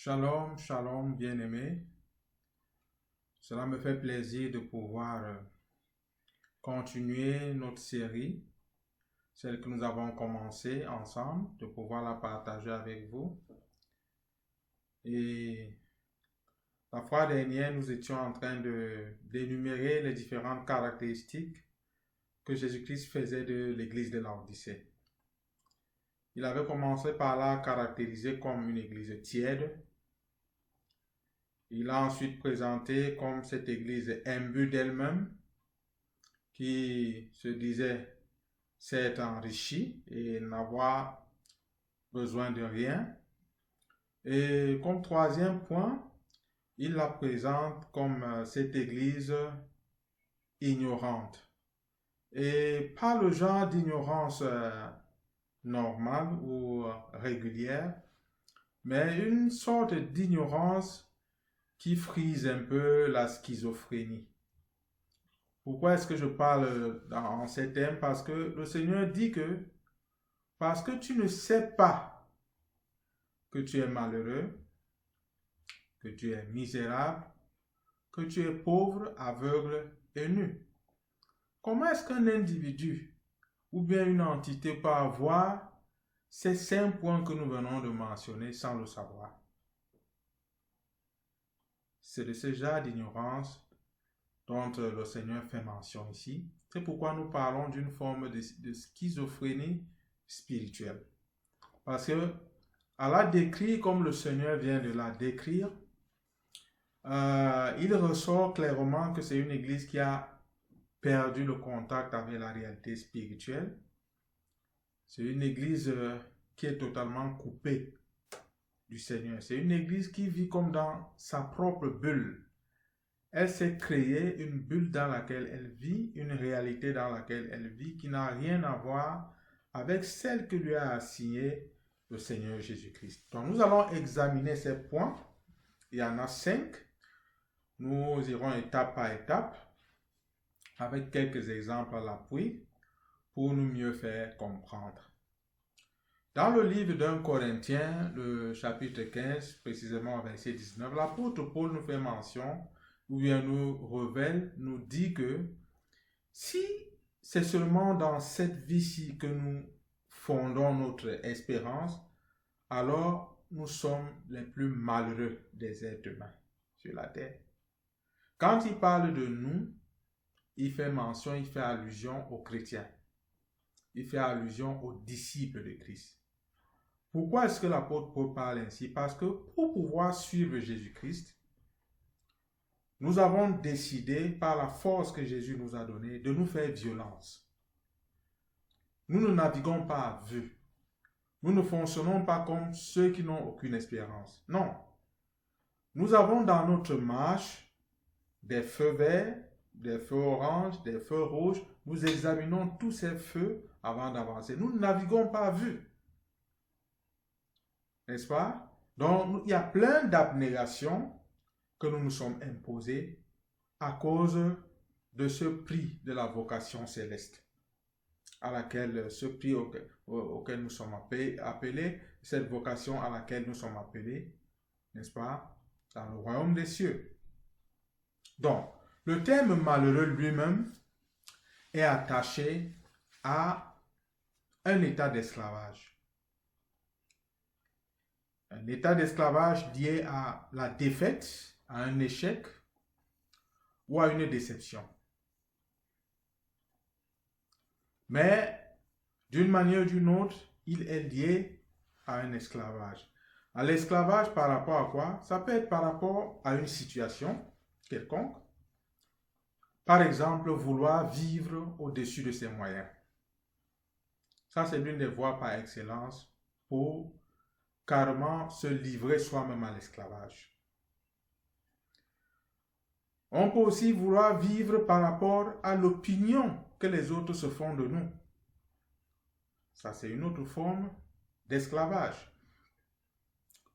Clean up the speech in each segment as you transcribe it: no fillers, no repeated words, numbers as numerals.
Shalom, shalom, bien-aimés. Cela me fait plaisir de pouvoir continuer notre série, celle que nous avons commencée ensemble, de pouvoir la partager avec vous. Et la fois dernière, nous étions en train d'énumérer les différentes caractéristiques que Jésus-Christ faisait de l'église de Laodicée. Il avait commencé par la caractériser comme une église tiède. Il a ensuite présenté comme cette église imbue d'elle-même, qui se disait s'être enrichie et n'avoir besoin de rien. Et comme troisième point, il la présente comme cette église ignorante. Et pas le genre d'ignorance normale ou régulière, mais une sorte d'ignorance qui frise un peu la schizophrénie. Pourquoi est-ce que je parle dans ces thèmes? Parce que le Seigneur dit que parce que tu ne sais pas que tu es malheureux, que tu es misérable, que tu es pauvre, aveugle et nu. Comment est-ce qu'un individu ou bien une entité peut avoir ces 5 points que nous venons de mentionner sans le savoir? C'est de ce genre d'ignorance dont le Seigneur fait mention ici. C'est pourquoi nous parlons d'une forme de schizophrénie spirituelle. Parce que, à la décrire comme le Seigneur vient de la décrire, il ressort clairement que c'est une église qui a perdu le contact avec la réalité spirituelle. C'est une église qui est totalement coupée du Seigneur. C'est une église qui vit comme dans sa propre bulle. Elle s'est créée une bulle dans laquelle elle vit, une réalité dans laquelle elle vit qui n'a rien à voir avec celle que lui a assignée le Seigneur Jésus-Christ. Donc nous allons examiner ces points. Il y en a 5. Nous irons étape par étape avec quelques exemples à l'appui pour nous mieux faire comprendre. Dans le livre d'1 Corinthiens, le chapitre 15, précisément verset 19, l'apôtre Paul nous fait mention ou bien nous révèle, nous dit que si c'est seulement dans cette vie-ci que nous fondons notre espérance, alors nous sommes les plus malheureux des êtres humains sur la terre. Quand il parle de nous, il fait mention, il fait allusion aux chrétiens. Il fait allusion aux disciples de Christ. Pourquoi est-ce que l'apôtre Paul parle ainsi? Parce que pour pouvoir suivre Jésus-Christ, nous avons décidé, par la force que Jésus nous a donnée, de nous faire violence. Nous ne naviguons pas à vue. Nous ne fonctionnons pas comme ceux qui n'ont aucune espérance. Non. Nous avons dans notre marche des feux verts, des feux oranges, des feux rouges. Nous examinons tous ces feux avant d'avancer. Nous ne naviguons pas à vue. N'est-ce pas? Donc, il y a plein d'abnégations que nous nous sommes imposées à cause de ce prix de la vocation céleste, à laquelle, ce prix auquel nous sommes appelés, cette vocation à laquelle nous sommes appelés, n'est-ce pas, dans le royaume des cieux. Donc, le terme malheureux lui-même est attaché à un état d'esclavage. Un état d'esclavage lié à la défaite, à un échec ou à une déception. Mais d'une manière ou d'une autre, il est lié à un esclavage. À l'esclavage par rapport à quoi? Ça peut être par rapport à une situation quelconque. Par exemple, vouloir vivre au-dessus de ses moyens. Ça, c'est l'une des voies par excellence pour carrément se livrer soi-même à l'esclavage. On peut aussi vouloir vivre par rapport à l'opinion que les autres se font de nous. Ça, c'est une autre forme d'esclavage.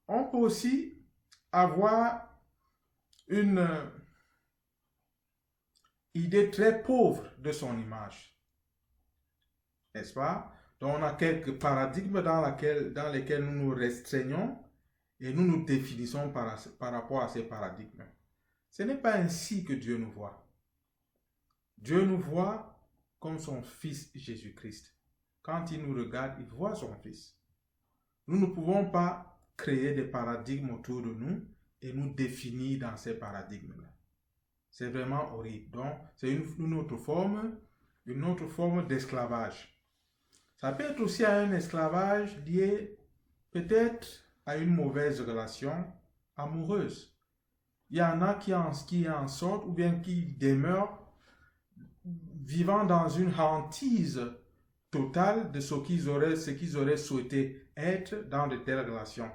On peut aussi avoir une idée très pauvre de son image. N'est-ce pas? Donc, on a quelques paradigmes dans lesquels nous nous restreignons et nous nous définissons par rapport à ces paradigmes. Ce n'est pas ainsi que Dieu nous voit. Dieu nous voit comme son Fils Jésus-Christ. Quand il nous regarde, il voit son Fils. Nous ne pouvons pas créer des paradigmes autour de nous et nous définir dans ces paradigmes-là. C'est vraiment horrible. Donc, c'est une autre forme d'esclavage. Ça peut être aussi un esclavage lié peut-être à une mauvaise relation amoureuse. Il y en a qui en sortent ou bien qui demeurent vivant dans une hantise totale de ce qu'ils auraient souhaité être dans de telles relations.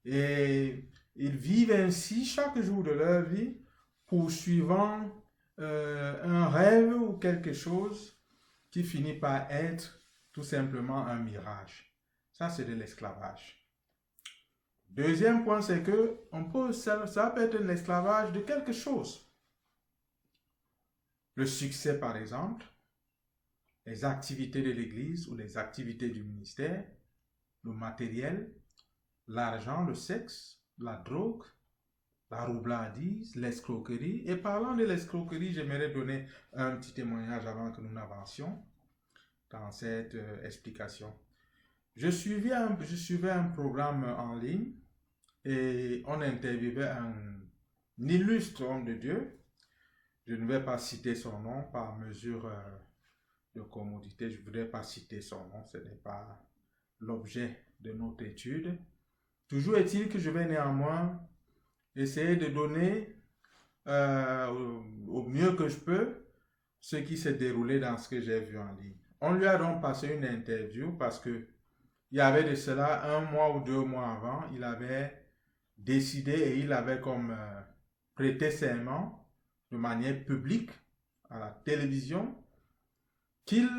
Et ils vivent ainsi chaque jour de leur vie, poursuivant un rêve ou quelque chose qui finit par être tout simplement un mirage. Ça, c'est de l'esclavage. Deuxième point, c'est que ça peut être l'esclavage de quelque chose. Le succès, par exemple, les activités de l'Église ou les activités du ministère, le matériel, l'argent, le sexe, la drogue, la roublardise, l'escroquerie. Et parlant de l'escroquerie, j'aimerais donner un petit témoignage avant que nous n'avancions dans cette explication. Je suivais un programme en ligne et on interviewait un illustre homme de Dieu. Je ne vais pas citer son nom par mesure de commodité. Je ne voudrais pas citer son nom. Ce n'est pas l'objet de notre étude. Toujours est-il que je vais néanmoins essayer de donner au mieux que je peux ce qui s'est déroulé dans ce que j'ai vu en ligne. On lui a donc passé une interview parce que il y avait de cela 1 mois ou 2 mois avant, il avait décidé et il avait comme prêté serment de manière publique à la télévision qu'il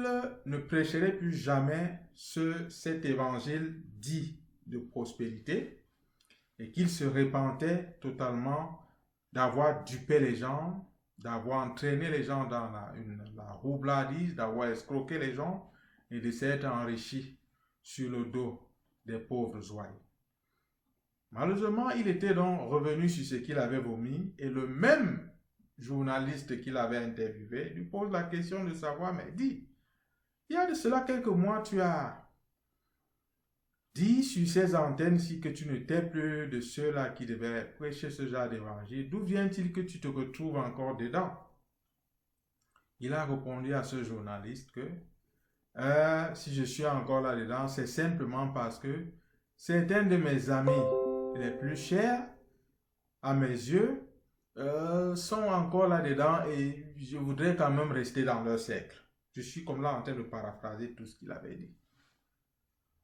ne prêcherait plus jamais cet évangile dit de prospérité et qu'il se repentait totalement d'avoir dupé les gens, d'avoir entraîné les gens dans la roublardise, d'avoir escroqué les gens et de s'être enrichi sur le dos des pauvres ouailles. Malheureusement, il était donc revenu sur ce qu'il avait vomi et le même journaliste qu'il avait interviewé lui pose la question de savoir, mais dis, il y a de cela quelques mois, tu as dit sur ces antennes-ci que tu n'étais plus de ceux-là qui devaient prêcher ce genre d'évangile. D'où vient-il que tu te retrouves encore dedans? Il a répondu à ce journaliste que si je suis encore là-dedans, c'est simplement parce que certains de mes amis les plus chers à mes yeux sont encore là-dedans et je voudrais quand même rester dans leur cercle. Je suis comme là en train de paraphraser tout ce qu'il avait dit.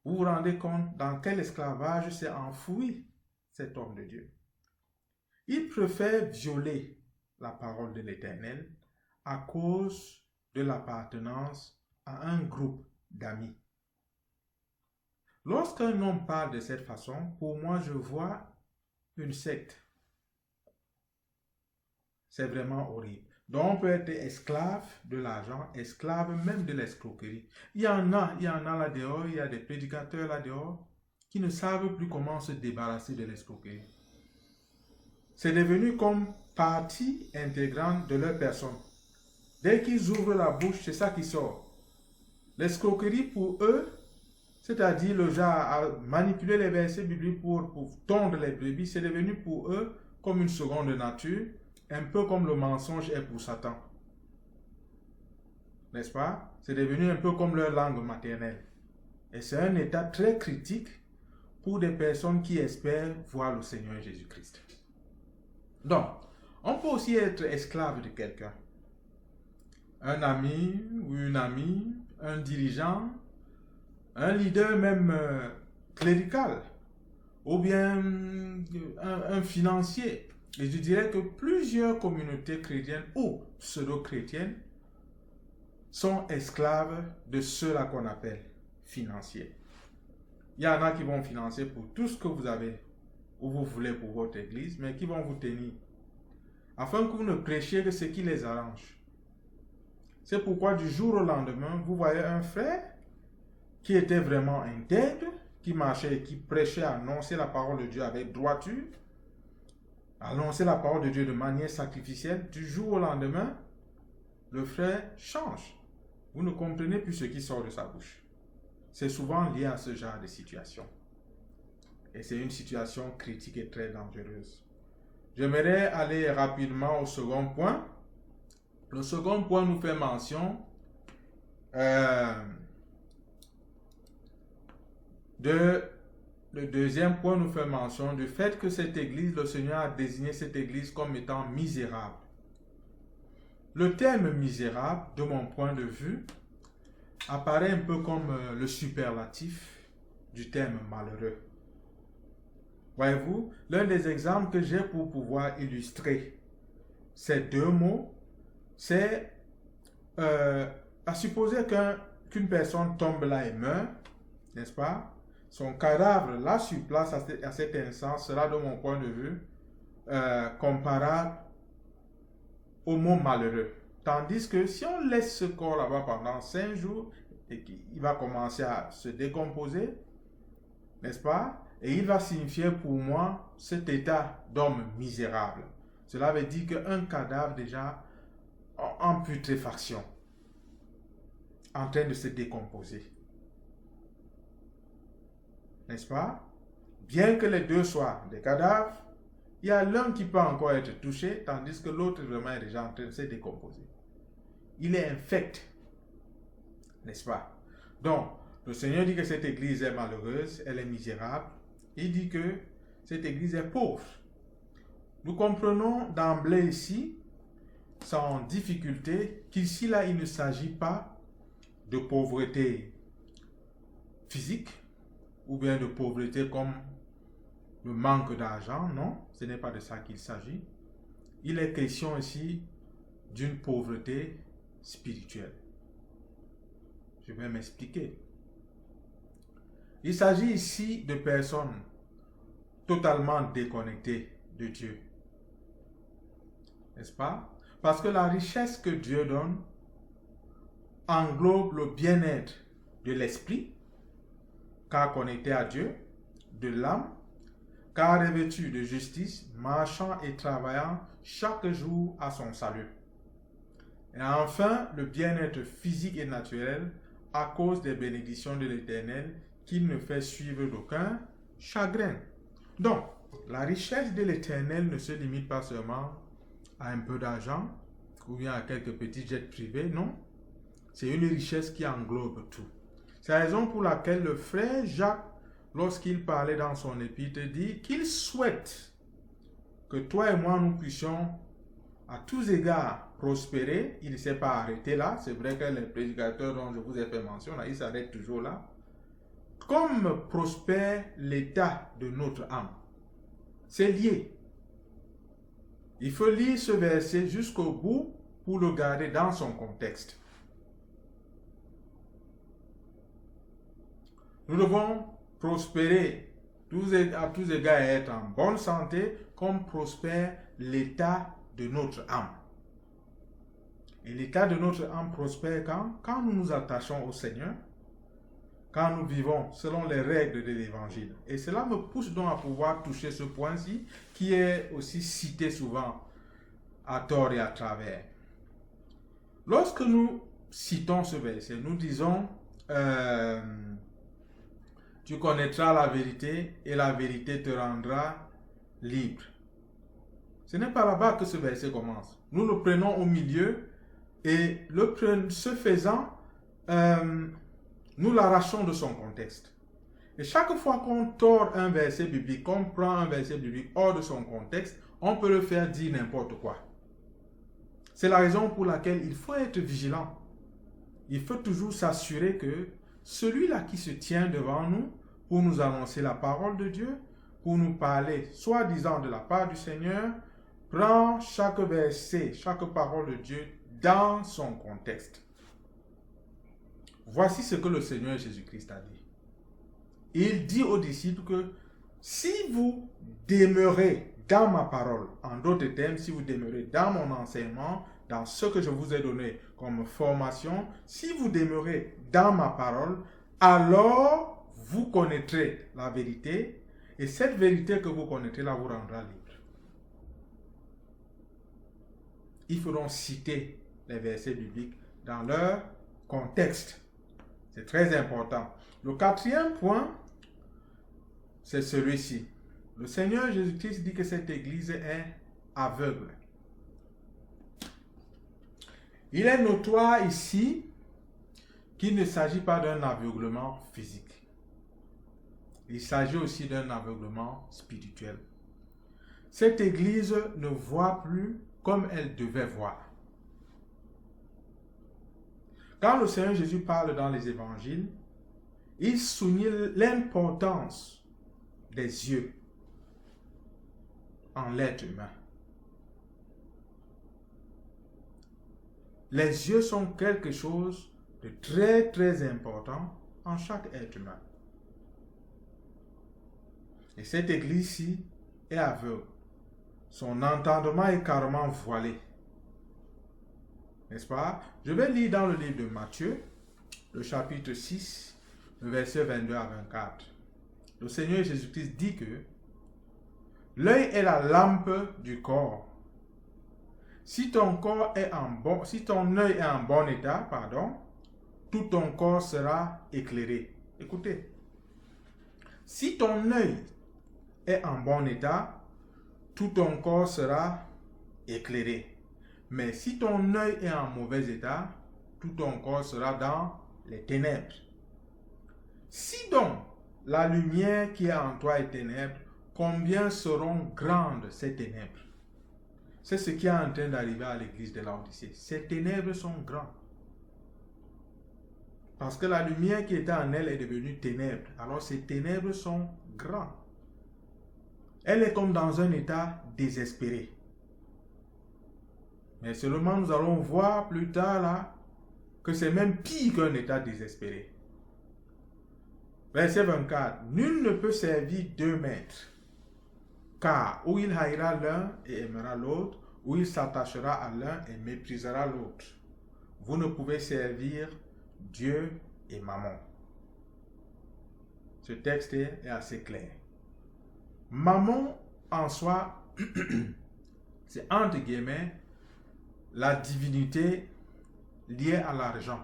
Vous vous rendez compte dans quel esclavage s'est enfoui cet homme de Dieu? Il préfère violer la parole de l'Éternel à cause de l'appartenance à un groupe d'amis. Lorsqu'un homme parle de cette façon, pour moi, je vois une secte. C'est vraiment horrible. Donc, on peut être esclave de l'argent, esclave même de l'escroquerie. Il y en a là-dehors, il y a des prédicateurs là-dehors qui ne savent plus comment se débarrasser de l'escroquerie. C'est devenu comme partie intégrante de leur personne. Dès qu'ils ouvrent la bouche, c'est ça qui sort. L'escroquerie pour eux, c'est-à-dire le genre à manipuler les versets bibliques pour tondre les brebis, c'est devenu pour eux comme une seconde nature, un peu comme le mensonge est pour Satan. N'est-ce pas? C'est devenu un peu comme leur langue maternelle. Et c'est un état très critique pour des personnes qui espèrent voir le Seigneur Jésus-Christ. Donc, on peut aussi être esclave de quelqu'un. Un ami ou une amie, un dirigeant, un leader même clérical, ou bien un financier. Et je dirais que plusieurs communautés chrétiennes ou pseudo-chrétiennes sont esclaves de ceux-là qu'on appelle financiers. Il y en a qui vont financer pour tout ce que vous avez ou vous voulez pour votre église, mais qui vont vous tenir, afin que vous ne prêchiez que ce qui les arrange. C'est pourquoi du jour au lendemain, vous voyez un frère qui était vraiment intègre, qui marchait et qui prêchait, annonçait la parole de Dieu avec droiture, annonçait la parole de Dieu de manière sacrificielle, du jour au lendemain, le frère change. Vous ne comprenez plus ce qui sort de sa bouche. C'est souvent lié à ce genre de situation. Et c'est une situation critique et très dangereuse. J'aimerais aller rapidement au second point. Le second point nous fait mention le deuxième point nous fait mention du fait que cette église, le Seigneur a désigné cette église comme étant misérable. Le terme misérable, de mon point de vue, apparaît un peu comme le superlatif du terme malheureux. Voyez-vous, l'un des exemples que j'ai pour pouvoir illustrer ces deux mots, c'est à supposer qu'une personne tombe là et meurt, n'est-ce pas? Son cadavre là sur place à cet instant sera, de mon point de vue, comparable au mot malheureux. Tandis que si on laisse ce corps là-bas pendant 5 jours, et qu'il va commencer à se décomposer, n'est-ce pas? Et il va signifier pour moi cet état d'homme misérable. Cela veut dire qu'un cadavre déjà en putréfaction, en train de se décomposer. N'est-ce pas? Bien que les deux soient des cadavres, il y a l'un qui peut encore être touché, tandis que l'autre vraiment est déjà en train de se décomposer. Il est infect, n'est-ce pas? Donc, le Seigneur dit que cette église est malheureuse, elle est misérable. Il dit que cette église est pauvre. Nous comprenons d'emblée ici, sans difficulté, qu'ici là, il ne s'agit pas de pauvreté physique, ou bien de pauvreté comme le manque d'argent. Non, ce n'est pas de ça qu'il s'agit. Il est question ici d'une pauvreté spirituelle. Je vais m'expliquer. Il s'agit ici de personnes totalement déconnectées de Dieu. N'est-ce pas? Parce que la richesse que Dieu donne englobe le bien-être de l'esprit, car connecté à Dieu, de l'âme, car revêtu de justice, marchant et travaillant chaque jour à son salut. Et enfin, le bien-être physique et naturel à cause des bénédictions de l'Éternel qu'il ne fait suivre d'aucun chagrin. Donc, la richesse de l'Éternel ne se limite pas seulement à un peu d'argent ou bien à quelques petits jets privés, non. C'est une richesse qui englobe tout. C'est la raison pour laquelle le frère Jacques, lorsqu'il parlait dans son épître, dit qu'il souhaite que toi et moi, nous puissions à tous égards prospérer. Il ne s'est pas arrêté là. C'est vrai que les prédicateurs dont je vous ai fait mention, là, ils s'arrêtent toujours là. Comme prospère l'état de notre âme. C'est lié. Il faut lire ce verset jusqu'au bout pour le garder dans son contexte. Nous devons prospérer à tous égards et être en bonne santé comme prospère l'état de notre âme. Et l'état de notre âme prospère quand nous nous attachons au Seigneur, quand nous vivons selon les règles de l'Évangile. Et cela me pousse donc à pouvoir toucher ce point-ci qui est aussi cité souvent à tort et à travers. Lorsque nous citons ce verset, nous disons tu connaîtras la vérité et la vérité te rendra libre. Ce n'est pas là-bas que ce verset commence. Nous le prenons au milieu et ce faisant, nous l'arrachons de son contexte. Et chaque fois qu'on tord un verset biblique, qu'on prend un verset biblique hors de son contexte, on peut le faire dire n'importe quoi. C'est la raison pour laquelle il faut être vigilant. Il faut toujours s'assurer que celui-là qui se tient devant nous pour nous annoncer la parole de Dieu, pour nous parler soi-disant de la part du Seigneur, prend chaque verset, chaque parole de Dieu dans son contexte. Voici ce que le Seigneur Jésus-Christ a dit. Il dit aux disciples que si vous demeurez dans ma parole, en d'autres termes, si vous demeurez dans mon enseignement, dans ce que je vous ai donné comme formation, si vous demeurez dans ma parole, alors vous connaîtrez la vérité, et cette vérité que vous connaîtrez là vous rendra libre. Il faut donc citer les versets bibliques dans leur contexte. C'est très important. Le quatrième point, c'est celui-ci. Le Seigneur Jésus-Christ dit que cette église est aveugle. Il est notoire ici qu'il ne s'agit pas d'un aveuglement physique. Il s'agit aussi d'un aveuglement spirituel. Cette église ne voit plus comme elle devait voir. Quand le Seigneur Jésus parle dans les évangiles, il souligne l'importance des yeux en l'être humain. Les yeux sont quelque chose de très très important en chaque être humain. Et cette église-ci est aveugle. Son entendement est carrément voilé. N'est-ce pas? Je vais lire dans le livre de Matthieu, le chapitre 6, le verset 22 à 24. Le Seigneur Jésus-Christ dit que l'œil est la lampe du corps. Si ton œil est en bon état, tout ton corps sera éclairé. Écoutez, si ton œil est en bon état, tout ton corps sera éclairé. Mais si ton œil est en mauvais état, tout ton corps sera dans les ténèbres. Si donc la lumière qui est en toi est ténèbres, combien seront grandes ces ténèbres? C'est ce qui est en train d'arriver à l'église de Laodicée. Ces ténèbres sont grandes. Parce que la lumière qui était en elle est devenue ténèbres. Alors ces ténèbres sont grandes. Elle est comme dans un état désespéré. Mais seulement nous allons voir plus tard là que c'est même pire qu'un état désespéré. Verset 24. Nul ne peut servir deux maîtres. Car ou il haïra l'un et aimera l'autre, ou il s'attachera à l'un et méprisera l'autre. Vous ne pouvez servir Dieu et Mammon. Ce texte est assez clair. Mammon en soi, c'est entre guillemets la divinité liée à l'argent.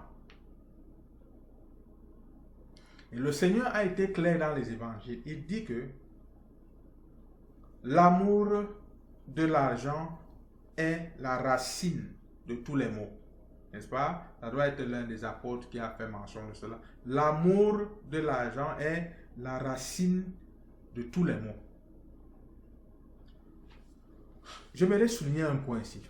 Et le Seigneur a été clair dans les évangiles. Il dit que l'amour de l'argent est la racine de tous les maux. N'est-ce pas? Ça doit être l'un des apôtres qui a fait mention de cela. L'amour de l'argent est la racine de tous les maux. J'aimerais souligner un point ici.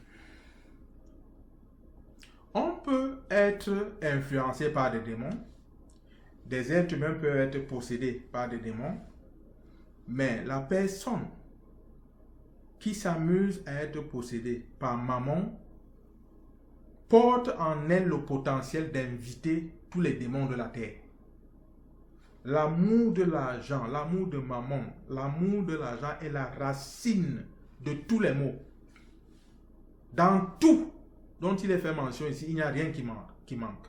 On peut être influencé par des démons. Des êtres humains peuvent être possédés par des démons. Mais la personne qui s'amuse à être possédée par Mammon porte en elle le potentiel d'inviter tous les démons de la terre. L'amour de l'argent, l'amour de Mammon, l'amour de l'argent est la racine de tous les maux. Dans tout dont il est fait mention ici, il n'y a rien qui manque.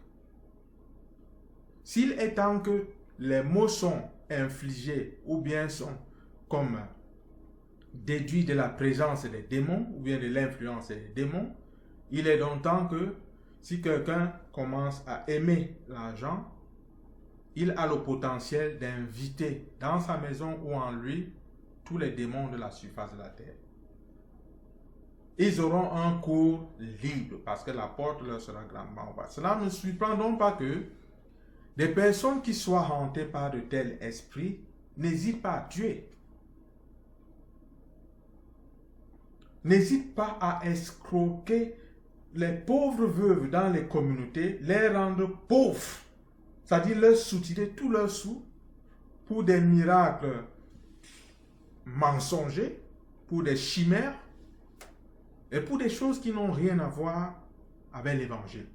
S'il est tant que les maux sont infligés ou bien sont comme déduits de la présence des démons ou bien de l'influence des démons, il est donc temps que si quelqu'un commence à aimer l'argent, il a le potentiel d'inviter dans sa maison ou en lui tous les démons de la surface de la terre. Ils auront un cours libre parce que la porte leur sera grandement ouverte. Cela ne surprend donc pas que des personnes qui soient hantées par de tels esprits n'hésitent pas à tuer. N'hésitent pas à escroquer les pauvres veuves dans les communautés, les rendre pauvres. C'est-à-dire leur soutirer tous leurs sous pour des miracles mensongers, pour des chimères et pour des choses qui n'ont rien à voir avec l'évangile.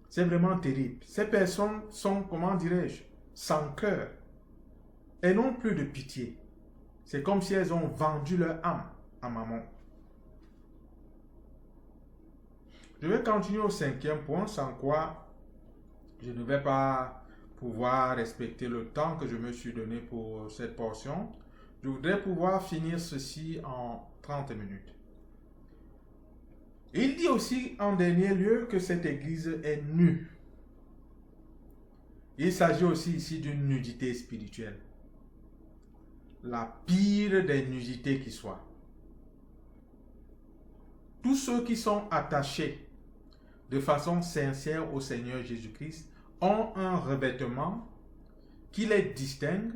C'est vraiment terrible. Ces personnes sont, comment dirais-je, sans cœur et n'ont plus de pitié. C'est comme si elles ont vendu leur âme à Mammon. Je vais continuer au 5e point, sans quoi je ne vais pas pouvoir respecter le temps que je me suis donné pour cette portion, je voudrais pouvoir finir ceci en 30 minutes. Il dit aussi en dernier lieu que cette église est nue. Il s'agit aussi ici d'une nudité spirituelle. La pire des nudités qui soit. Tous ceux qui sont attachés de façon sincère au Seigneur Jésus-Christ ont un revêtement qui les distingue,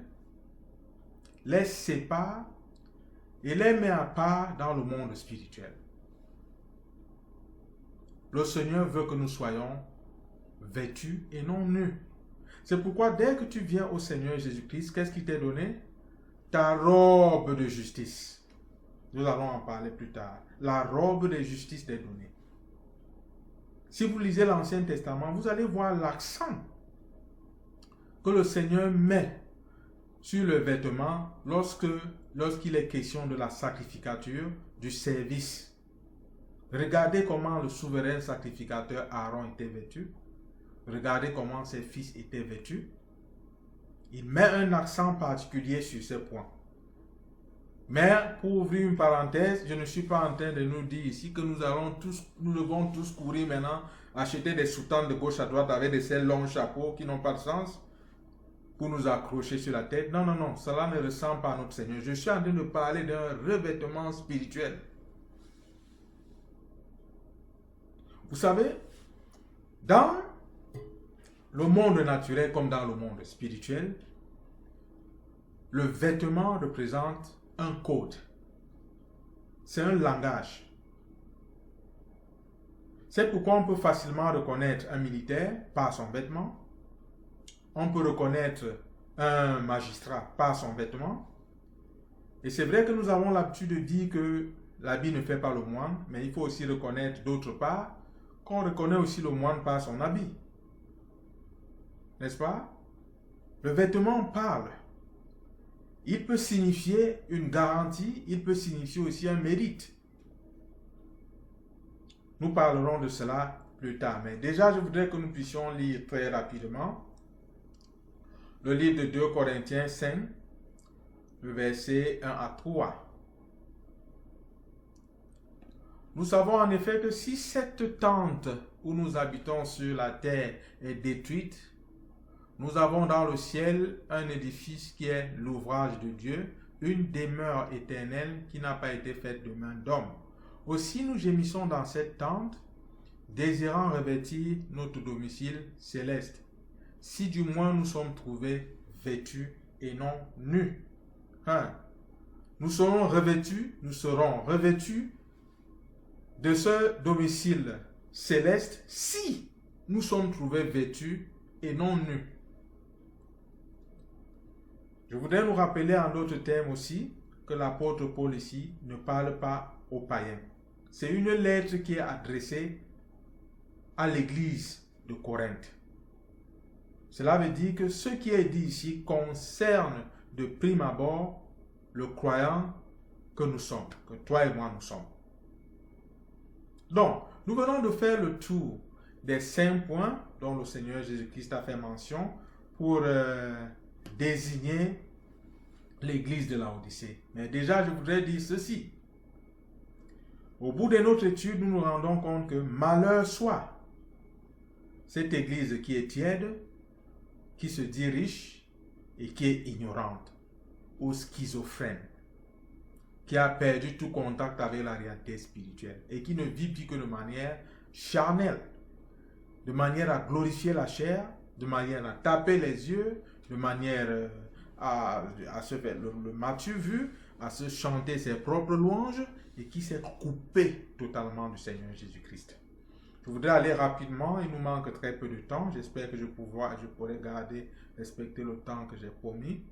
les sépare et les met à part dans le monde spirituel. Le Seigneur veut que nous soyons vêtus et non nus. C'est pourquoi dès que tu viens au Seigneur Jésus-Christ, qu'est-ce qu'il t'a donné? Ta robe de justice. Nous allons en parler plus tard. La robe de justice t'est donnée. Si vous lisez l'Ancien Testament, vous allez voir l'accent que le Seigneur met sur le vêtement lorsqu'il est question de la sacrificature, du service. Regardez comment le souverain sacrificateur Aaron était vêtu. Regardez comment ses fils étaient vêtus. Il met un accent particulier sur ce point. Mais pour ouvrir une parenthèse, je ne suis pas en train de nous dire ici que nous devons tous courir maintenant, acheter des soutanes de gauche à droite avec de ces longs chapeaux qui n'ont pas de sens pour nous accrocher sur la tête. Non, non, non, cela ne ressemble pas à notre Seigneur. Je suis en train de parler d'un revêtement spirituel. Vous savez, dans le monde naturel comme dans le monde spirituel, le vêtement représente un code. C'est un langage. C'est pourquoi on peut facilement reconnaître un militaire par son vêtement. On peut reconnaître un magistrat par son vêtement. Et c'est vrai que nous avons l'habitude de dire que l'habit ne fait pas le moine, mais il faut aussi reconnaître d'autre part qu'on reconnaît aussi le moine par son habit. N'est-ce pas? Le vêtement parle. Il peut signifier une garantie, il peut signifier aussi un mérite. Nous parlerons de cela plus tard. Mais déjà, je voudrais que nous puissions lire très rapidement le livre de 2 Corinthiens 5, le verset 1 à 3. Nous savons en effet que si cette tente où nous habitons sur la terre est détruite, nous avons dans le ciel un édifice qui est l'ouvrage de Dieu, une demeure éternelle qui n'a pas été faite de main d'homme. Aussi nous gémissons dans cette tente, désirant revêtir notre domicile céleste, si du moins nous sommes trouvés vêtus et non nus. Nous serons revêtus de ce domicile céleste si nous sommes trouvés vêtus et non nus. Je voudrais nous rappeler en d'autres termes aussi que l'apôtre Paul ici ne parle pas aux païens. C'est une lettre qui est adressée à l'église de Corinthe. Cela veut dire que ce qui est dit ici concerne de prime abord le croyant que nous sommes, que toi et moi nous sommes. Donc, nous venons de faire le tour des 5 points dont le Seigneur Jésus-Christ a fait mention pour désigner l'église de Laodicée. Mais déjà, je voudrais dire ceci. Au bout de notre étude, nous nous rendons compte que malheur soit cette église qui est tiède, qui se dit riche et qui est ignorante ou schizophrène, qui a perdu tout contact avec la réalité spirituelle et qui ne vit plus que de manière charnelle, de manière à glorifier la chair, de manière à taper les yeux, de manière à se faire le m'as-tu vu, à se chanter ses propres louanges et qui s'est coupé totalement du Seigneur Jésus-Christ. Je voudrais aller rapidement, il nous manque très peu de temps, j'espère que je pourrai respecter le temps que j'ai promis.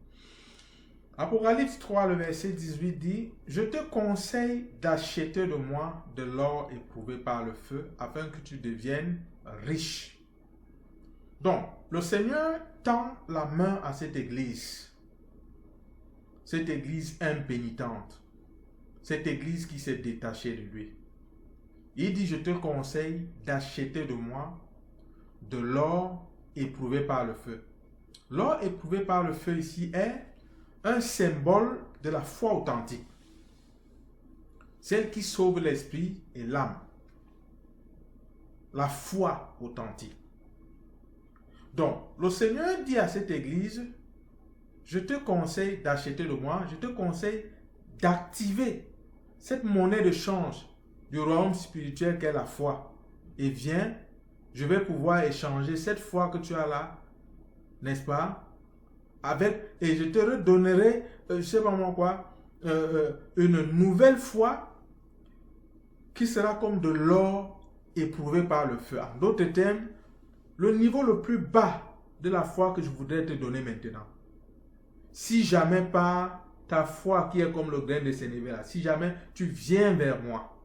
Apocalypse 3, le verset 18 dit « Je te conseille d'acheter de moi de l'or éprouvé par le feu, afin que tu deviennes riche. » Donc, le Seigneur tend la main à cette église impénitente, cette église qui s'est détachée de lui. Il dit « Je te conseille d'acheter de moi de l'or éprouvé par le feu. » L'or éprouvé par le feu ici est un symbole de la foi authentique. Celle qui sauve l'esprit et l'âme. La foi authentique. Donc, le Seigneur dit à cette église, je te conseille d'acheter de moi, je te conseille d'activer cette monnaie de change du royaume spirituel qu'est la foi. Et viens, je vais pouvoir échanger cette foi que tu as là, n'est-ce pas, et je te redonnerai, je ne sais pas moi quoi, une nouvelle foi qui sera comme de l'or éprouvé par le feu. En d'autres termes, le niveau le plus bas de la foi que je voudrais te donner maintenant. Si jamais par ta foi qui est comme le grain de sénévé, si jamais tu viens vers moi,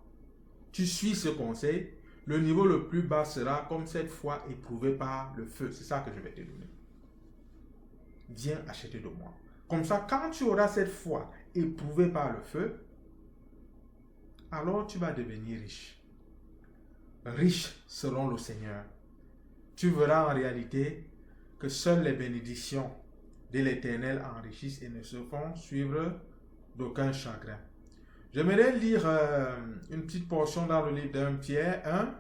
tu suis ce conseil, le niveau le plus bas sera comme cette foi éprouvée par le feu. C'est ça que je vais te donner. Viens acheter de moi. Comme ça, quand tu auras cette foi éprouvée par le feu, alors tu vas devenir riche. Riche selon le Seigneur. Tu verras en réalité que seules les bénédictions de l'Éternel enrichissent et ne se font suivre d'aucun chagrin. J'aimerais lire une petite portion dans le livre d'1 Pierre 1.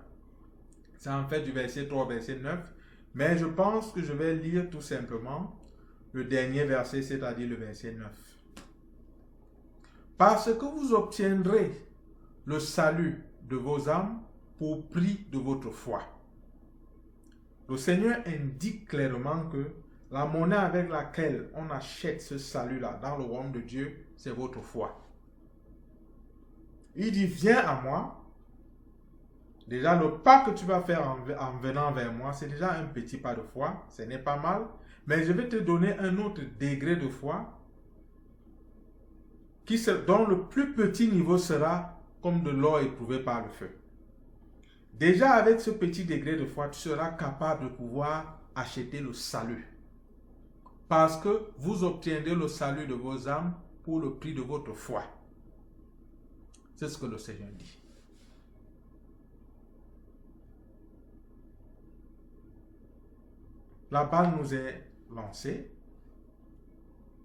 C'est en fait du verset 3 au verset 9. Mais je pense que je vais lire tout simplement le dernier verset, c'est-à-dire le verset 9. Parce que vous obtiendrez le salut de vos âmes pour prix de votre foi. Le Seigneur indique clairement que la monnaie avec laquelle on achète ce salut-là dans le royaume de Dieu, c'est votre foi. Il dit, viens à moi. Déjà, le pas que tu vas faire en venant vers moi, c'est déjà un petit pas de foi. Ce n'est pas mal. Mais je vais te donner un autre degré de foi dont le plus petit niveau sera comme de l'or éprouvé par le feu. Déjà, avec ce petit degré de foi, tu seras capable de pouvoir acheter le salut. Parce que vous obtiendrez le salut de vos âmes pour le prix de votre foi. C'est ce que le Seigneur dit. La balle nous est lancée,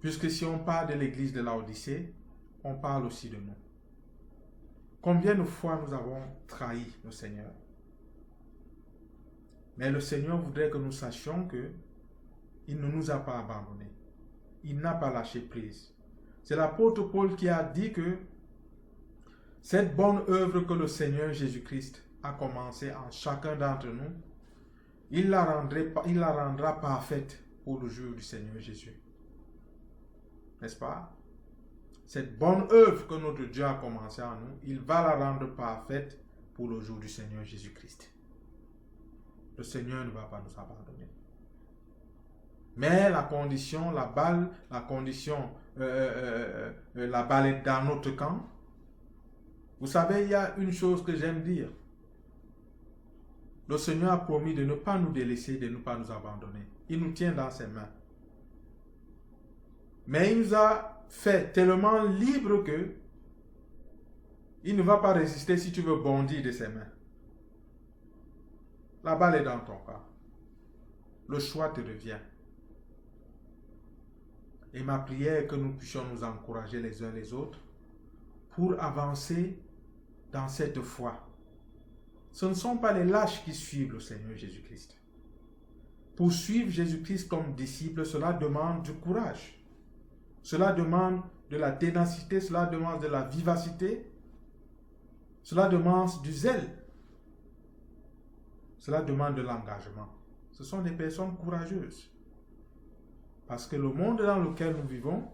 puisque si on parle de l'église de Laodicée, on parle aussi de nous. Combien de fois nous avons trahi le Seigneur? Mais le Seigneur voudrait que nous sachions que il ne nous a pas abandonnés. Il n'a pas lâché prise. C'est l'apôtre Paul qui a dit que cette bonne œuvre que le Seigneur Jésus-Christ a commencé en chacun d'entre nous, il la rendra parfaite pour le jour du Seigneur Jésus. N'est-ce pas? Cette bonne œuvre que notre Dieu a commencé en nous, il va la rendre parfaite pour le jour du Seigneur Jésus-Christ. Le Seigneur ne va pas nous abandonner. Mais la condition, la balle est dans notre camp. Vous savez, il y a une chose que j'aime dire. Le Seigneur a promis de ne pas nous délaisser, de ne pas nous abandonner. Il nous tient dans ses mains. Mais il nous a fait tellement libres que il ne va pas résister si tu veux bondir de ses mains. La balle est dans ton camp. Le choix te revient. Et ma prière est que nous puissions nous encourager les uns les autres pour avancer dans cette foi. Ce ne sont pas les lâches qui suivent le Seigneur Jésus-Christ. Pour suivre Jésus-Christ comme disciple, cela demande du courage. Cela demande de la ténacité, cela demande de la vivacité, cela demande du zèle, cela demande de l'engagement. Ce sont des personnes courageuses. Parce que le monde dans lequel nous vivons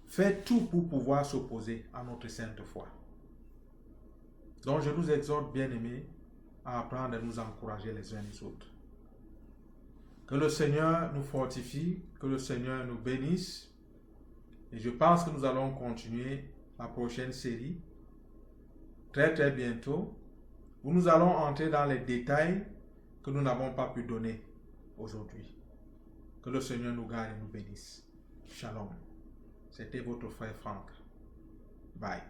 fait tout pour pouvoir s'opposer à notre sainte foi. Donc je nous exhorte, bien-aimés, à apprendre à nous encourager les uns les autres. Que le Seigneur nous fortifie, que le Seigneur nous bénisse. Et je pense que nous allons continuer la prochaine série très très bientôt, où nous allons entrer dans les détails que nous n'avons pas pu donner aujourd'hui. Que le Seigneur nous garde et nous bénisse. Shalom. C'était votre frère Franck. Bye.